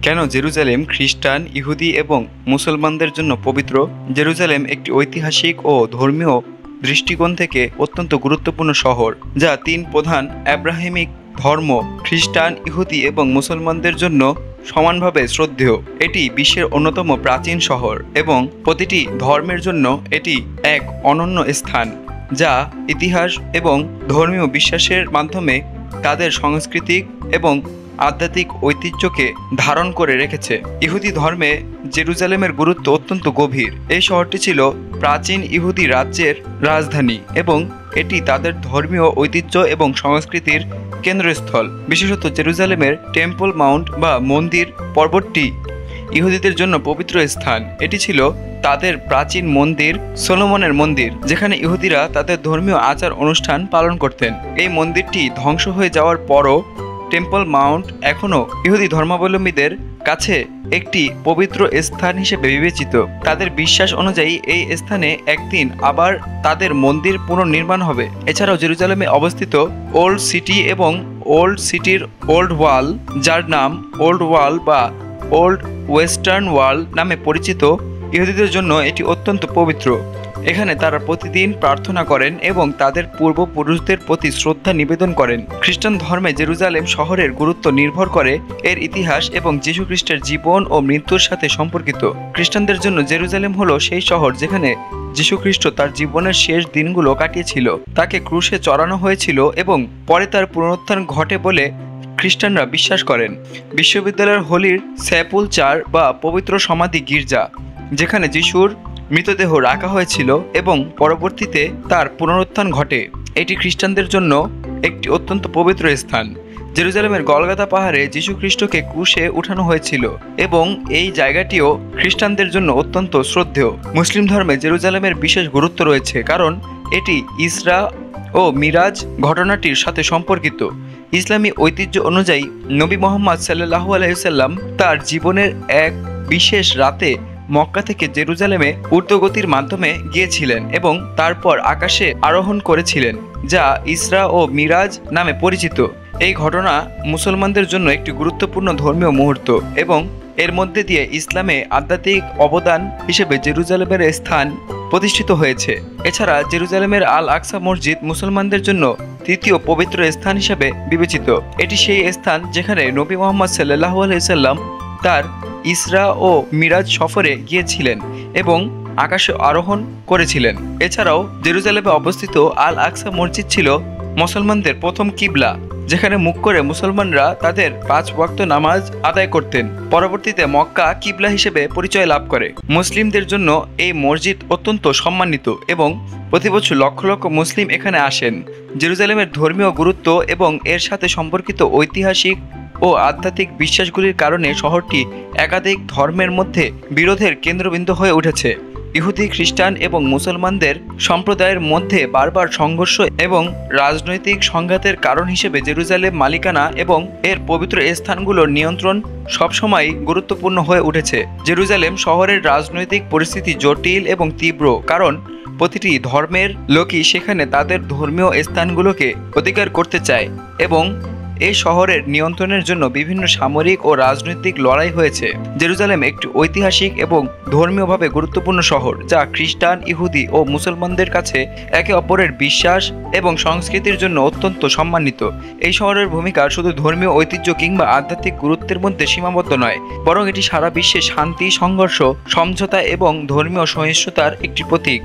কেন জেরুজালেম খ্রিস্টান, ইহুদি এবং মুসলমানদের জন্য পবিত্র? জেরুজালেম একটি ঐতিহাসিক ও ধর্মীয় দৃষ্টিকোণ থেকে অত্যন্ত গুরুত্বপূর্ণ শহর, যা তিন প্রধান আব্রাহামিক ধর্ম খ্রিস্টান, ইহুদি এবং মুসলমানদের জন্য সমানভাবে শ্রদ্ধেয়। এটি বিশ্বের অন্যতম প্রাচীন শহর এবং প্রতিটি ধর্মের জন্য এটি এক অনন্য স্থান, যা ইতিহাস এবং ধর্মীয় বিশ্বাসের মাধ্যমে তাদের সাংস্কৃতিক এবং আধ্যাত্মিক ঐতিহ্যকে ধারণ করে রেখেছে। ইহুদি ধর্মে জেরুজালেমের গুরুত্ব অত্যন্ত গভীর। এই শহরটি ছিল প্রাচীন ইহুদি রাজ্যের রাজধানী এবং এটি তাদের ধর্মীয় ঐতিহ্য এবং সংস্কৃতির কেন্দ্রস্থল। বিশেষত জেরুজালেমের টেম্পল মাউন্ট বা মন্দির পর্বতটি ইহুদিদের জন্য পবিত্র স্থান। এটি ছিল তাদের প্রাচীন মন্দির, সলোমনের মন্দির, যেখানে ইহুদিরা তাদের ধর্মীয় আচার অনুষ্ঠান পালন করতেন। এই মন্দিরটি ধ্বংস হয়ে যাওয়ার পরও টেম্পল মাউন্ট এখনও ইহুদি ধর্মাবলম্বীদের কাছে একটি পবিত্র স্থান হিসেবে বিবেচিত। তাদের বিশ্বাস অনুযায়ী এই স্থানে একদিন আবার তাদের মন্দির পুনর্নির্মাণ হবে। এছাড়াও জেরুজালেমে অবস্থিত ওল্ড সিটি এবং ওল্ড সিটির ওল্ড ওয়াল, যার নাম ওল্ড ওয়াল বা ওল্ড ওয়েস্টার্ন ওয়াল নামে পরিচিত, ইহুদিদের জন্য এটি অত্যন্ত পবিত্র। এখানে তারা প্রতিদিন প্রার্থনা করেন এবং তাদের পূর্বপুরুষদের প্রতি শ্রদ্ধা নিবেদন করেন। খ্রিস্টান ধর্মে জেরুজালেম শহরের গুরুত্ব নির্ভর করে এর ইতিহাস এবং যীশু খ্রিস্টের জীবন ও মৃত্যুর সাথে সম্পর্কিত। খ্রিস্টানদের জন্য জেরুজালেম হলো সেই শহর যেখানে যীশু খ্রিস্ট তার জীবনের শেষ দিনগুলো কাটিয়েছিল। তাকে ক্রুশে চড়ানো হয়েছিল এবং পরে তার পুনরুত্থান ঘটে বলে খ্রিস্টানরা বিশ্বাস করেন। বিশ্ববিদ্যালয়ের হোলির সেপুলচার বা পবিত্র সমাধি গির্জা, যেখানে যিশুর মৃতদেহ রাখা হয়েছিল এবং পরবর্তীতে তার পুনরুত্থান ঘটে, এটি খ্রিস্টানদের জন্য একটি অত্যন্ত পবিত্র স্থান। জেরুজালেমের গলগাতা পাহাড়ে যীশু খ্রিস্টকে ক্রুশে উঠানো হয়েছিল এবং এই জায়গাটিও খ্রিস্টানদের জন্য অত্যন্ত শ্রদ্ধেয়। মুসলিম ধর্মে জেরুজালেমের বিশেষ গুরুত্ব রয়েছে কারণ এটি ইসরা ও মিরাজ ঘটনাটির সাথে সম্পর্কিত। ইসলামী ঐতিহ্য অনুযায়ী নবী মুহাম্মদ সাল্লাল্লাহু আলাইহি ওয়াসাল্লাম তার জীবনের এক বিশেষ রাতে মক্কা থেকে জেরুজালেমে ঊর্ধ্বগতির মাধ্যমে গিয়েছিলেন এবং তারপর আকাশে আরোহণ করেছিলেন, যা ইসরা ও মিরাজ নামে পরিচিত। এই ঘটনা মুসলমানদের জন্য একটি গুরুত্বপূর্ণ ধর্মীয় মুহূর্ত এবং এর মধ্যে দিয়ে ইসলামে আধ্যাত্মিক অবদান হিসেবে জেরুজালেমের স্থান প্রতিষ্ঠিত হয়েছে। এছাড়া জেরুজালেমের আল আকসা মসজিদ মুসলমানদের জন্য তৃতীয় পবিত্র স্থান হিসেবে বিবেচিত। এটি সেই স্থান যেখানে নবী মুহাম্মদ সাল্লাল্লাহু আলাইহি ওয়াসাল্লাম তার ইসরা ও মিরাজ সফরে গিয়েছিলেন এবং আকাশে আরোহণ করেছিলেন। এছাড়াও জেরুজালেমে অবস্থিত আল আকসা মসজিদ ছিল মুসলমানদের প্রথম কিবলা, যেখানে মুখ করে মুসলমানরা তাদের 5 ওয়াক্ত নামাজ আদায় করতেন। পরবর্তীতে মক্কা কিবলা হিসেবে পরিচয় লাভ করে। মুসলিমদের জন্য এই মসজিদ অত্যন্ত সম্মানিত এবং প্রতি বছর লক্ষ লক্ষ মুসলিম এখানে আসেন। জেরুজালেমের ধর্মীয় গুরুত্ব এবং এর সাথে সম্পর্কিত ঐতিহাসিক ও আধ্যাত্মিক বিশ্বাসগুলির কারণে শহরটি একাধিক ধর্মের মধ্যে বিরোধের কেন্দ্রবিন্দু হয়ে উঠেছে। ইহুদি, খ্রিস্টান এবং মুসলমানদের সম্প্রদায়ের মধ্যে বারবার সংঘর্ষ এবং রাজনৈতিক সংঘাতের কারণ হিসেবে জেরুজালেম মালিকানা এবং এর পবিত্র স্থানগুলোর নিয়ন্ত্রণ সবসময় গুরুত্বপূর্ণ হয়ে উঠেছে। জেরুজালেম শহরের রাজনৈতিক পরিস্থিতি জটিল এবং তীব্র কারণ প্রতিটি ধর্মের লোকই সেখানে তাদের ধর্মীয় স্থানগুলোকে অধিকার করতে চায় এবং এই শহরের নিয়ন্ত্রণের জন্য বিভিন্ন সামরিক ও রাজনৈতিক লড়াই হয়েছে। জেরুজালেম একটি ঐতিহাসিক এবং ধর্মীয়ভাবে গুরুত্বপূর্ণ শহর, যা খ্রিস্টান, ইহুদি ও মুসলমানদের কাছে একে অপরের বিশ্বাস এবং সংস্কৃতির জন্য অত্যন্ত সম্মানিত। এই শহরের ভূমিকা শুধু ধর্মীয় ঐতিহ্য কিংবা আধ্যাত্মিক গুরুত্বের মধ্যে সীমাবদ্ধ নয়, বরং এটি সারা বিশ্বে শান্তি, সংঘর্ষ, সমঝোতা এবং ধর্মীয় সহিষ্ণুতার একটি প্রতীক।